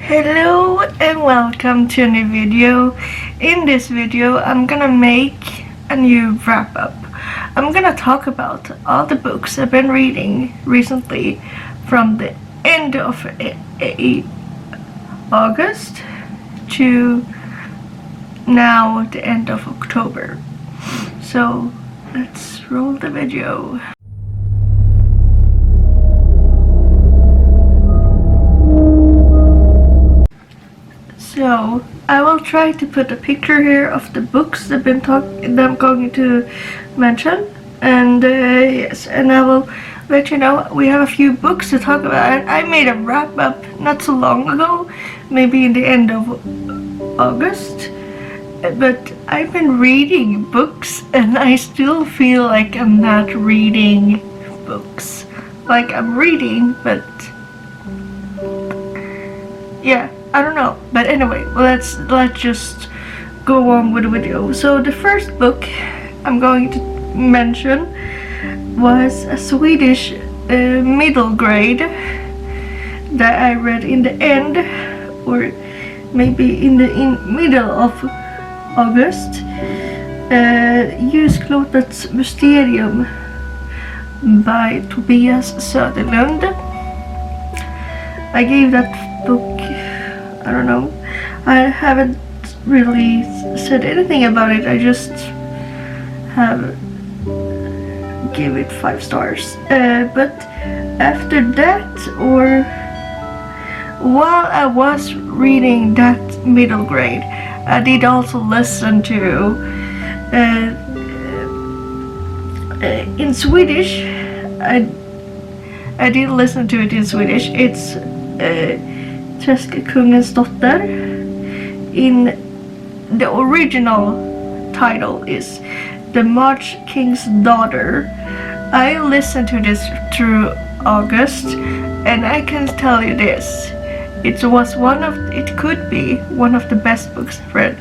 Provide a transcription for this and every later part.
Hello and welcome to a new video. In this video I'm gonna make a new wrap up. I'm gonna talk about all the books I've been reading recently from the end of August to now the end of October. So let's roll the video. So I will try to put a picture here of the books that I'm going to mention, and yes, and I will let you know we have a few books to talk about. I made a wrap up not so long ago, maybe in the end of August, but I've been reading books and I still feel like I'm not reading books. Like I'm reading, but yeah, I don't know. But anyway, let's just go on with the video. So the first book I'm going to mention was a Swedish middle grade that I read in the end, or maybe in middle of August. Ljusklotets Mysterium by Tobias Söderlund. I gave that book, I don't know, I haven't really said anything about it. I just have give it 5 stars. But after that, or while I was reading that middle grade, I did also listen to in Swedish. I did listen to it in Swedish. It's Kungens dotter. In the original title is The March King's Daughter. I listened to this through August, and I can tell you this: it could be one of the best books I've read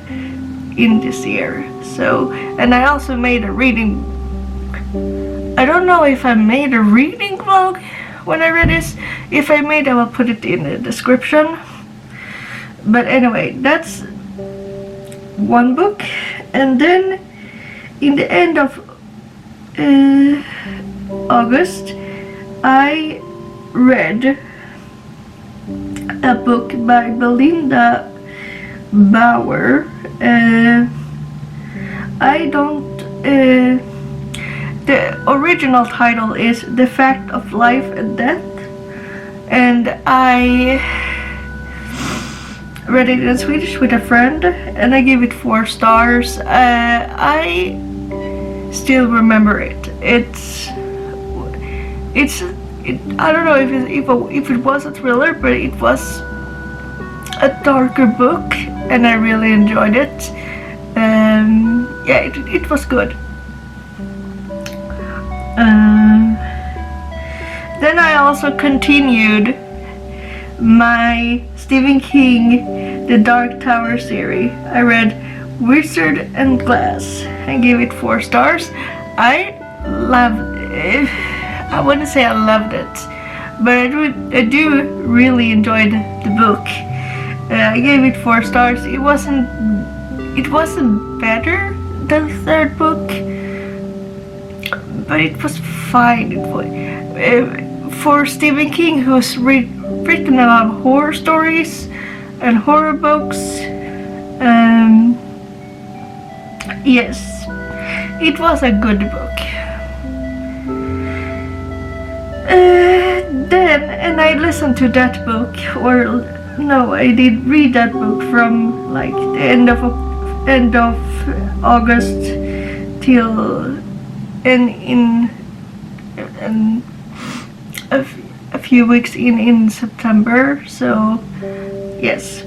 in this year. So, and I also made a reading. I don't know if I made a reading vlog when I read this. If I made, I will put it in the description. But anyway, that's one book. And then in the end of August, I read a book by Belinda Bauer. The original title is The Fact of Life and Death, and I read it in Swedish with a friend, and I gave it 4 stars. I still remember it. I don't know if it was a thriller, but it was a darker book, and I really enjoyed it. Yeah, it was good. Then I also continued my Stephen King The Dark Tower series. I read Wizard and Glass and gave it 4 stars. I wouldn't say I loved it, but I do really enjoyed the book. I gave it 4 stars. It wasn't better than the third book, but it was fine. For Stephen King, who's written a lot of horror stories and horror books, yes, it was a good book. And I listened to that book, or no, I did read that book from like the end of August till in a few weeks in September. So yes,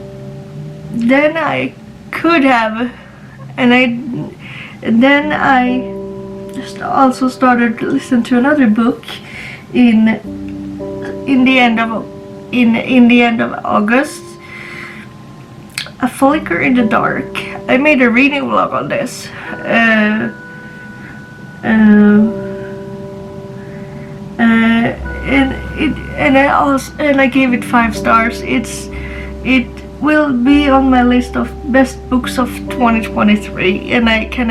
then I could have, and then I just also started to listen to another book in the end of August, A Flicker in the Dark. I made a reading vlog on this. And I gave it 5 stars. It's it will be on my list of best books of 2023, and I can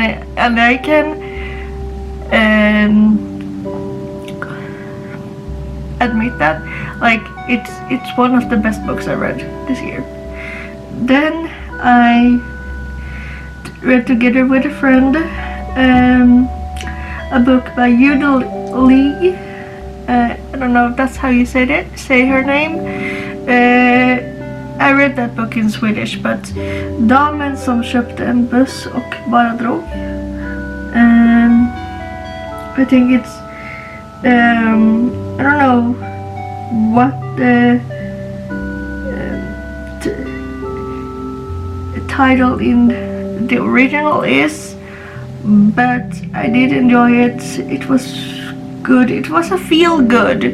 admit that, like, it's one of the best books I read this year. Then I read together with a friend a book by Yudel Lee. I don't know if that's how you say her name. I read that book in Swedish, but Damen som köpte en buss och bara drog. I think it's I don't know what the title in the original is, but I did enjoy it. It was good. It was a feel good.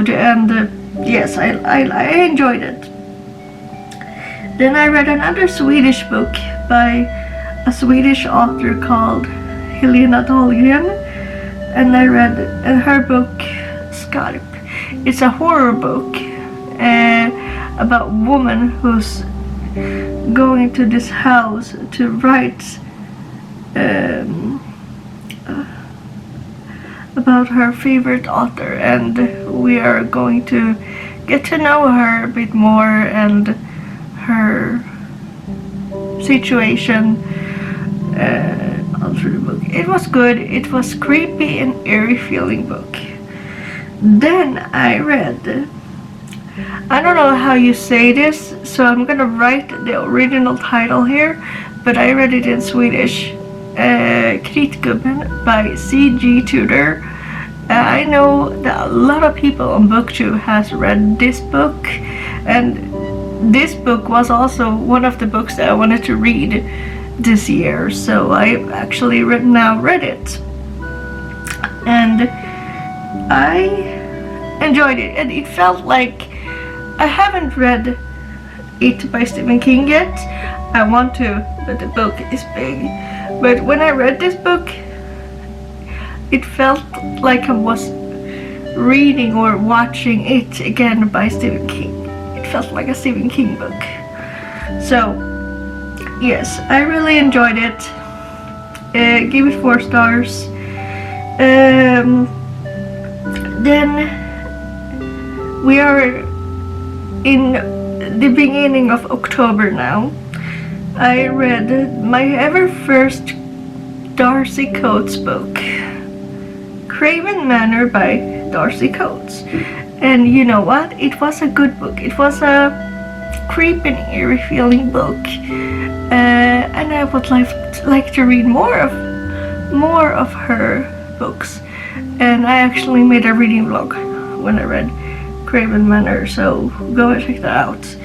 And yes, I enjoyed it. Then I read another Swedish book by a Swedish author called Helena Dahlgren, and I read her book Skarp. It's a horror book about a woman who's going to this house to write about her favorite author, and we are going to get to know her a bit more and her situation all through the book. It was good. It was creepy and eerie feeling book. Then I read, I don't know how you say this, so I'm gonna write the original title here, but I read it in Swedish. Kritgubben by C.G. Tudor. I know that a lot of people on booktube has read this book, and this book was also one of the books that I wanted to read this year, so I actually read it, and I enjoyed it, and it felt like I haven't read it by Stephen King yet. I want to, but the book is big. But when I read this book, it felt like I was reading or watching it again by Stephen King. It felt like a Stephen King book. So, yes, I really enjoyed it. Give it 4 stars. Then we are in the beginning of October now. I read my ever first Darcy Coates book, Craven Manor by Darcy Coates. And you know what? It was a good book. It was a creepy and eerie feeling book. And I would like to read more of her books. And I actually made a reading vlog when I read Craven Manor, so go and check that out.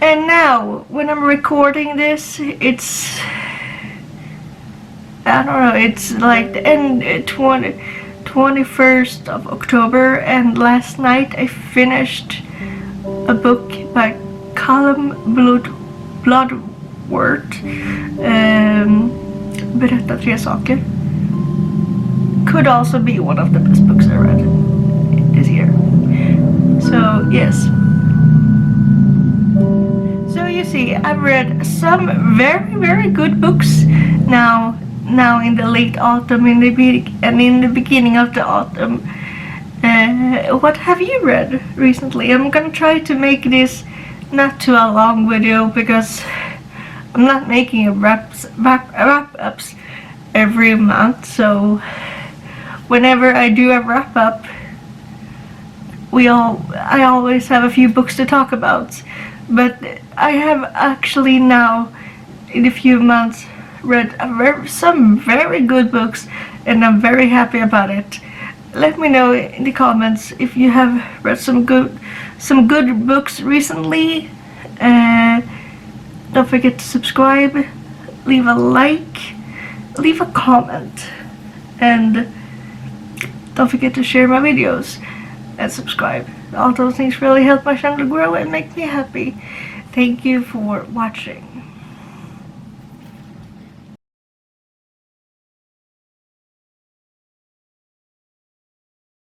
And now, when I'm recording this, it's, I don't know, it's like the end, 21st of October, and last night I finished a book by Callum Bloodworth, Berätta 3 saker. Could also be one of the best books I read this year. So, yes. So you see, I've read some very, very good books now in the late autumn, and in the beginning of the autumn. What have you read recently? I'm gonna try to make this not too a long video, because I'm not making a wrap-ups every month, so whenever I do a wrap-up, I always have a few books to talk about. But I have actually now, in a few months, read some very good books, and I'm very happy about it. Let me know in the comments if you have read some good books recently. Don't forget to subscribe, leave a like, leave a comment, and don't forget to share my videos and subscribe. All those things really help my channel grow and make me happy. Thank you for watching.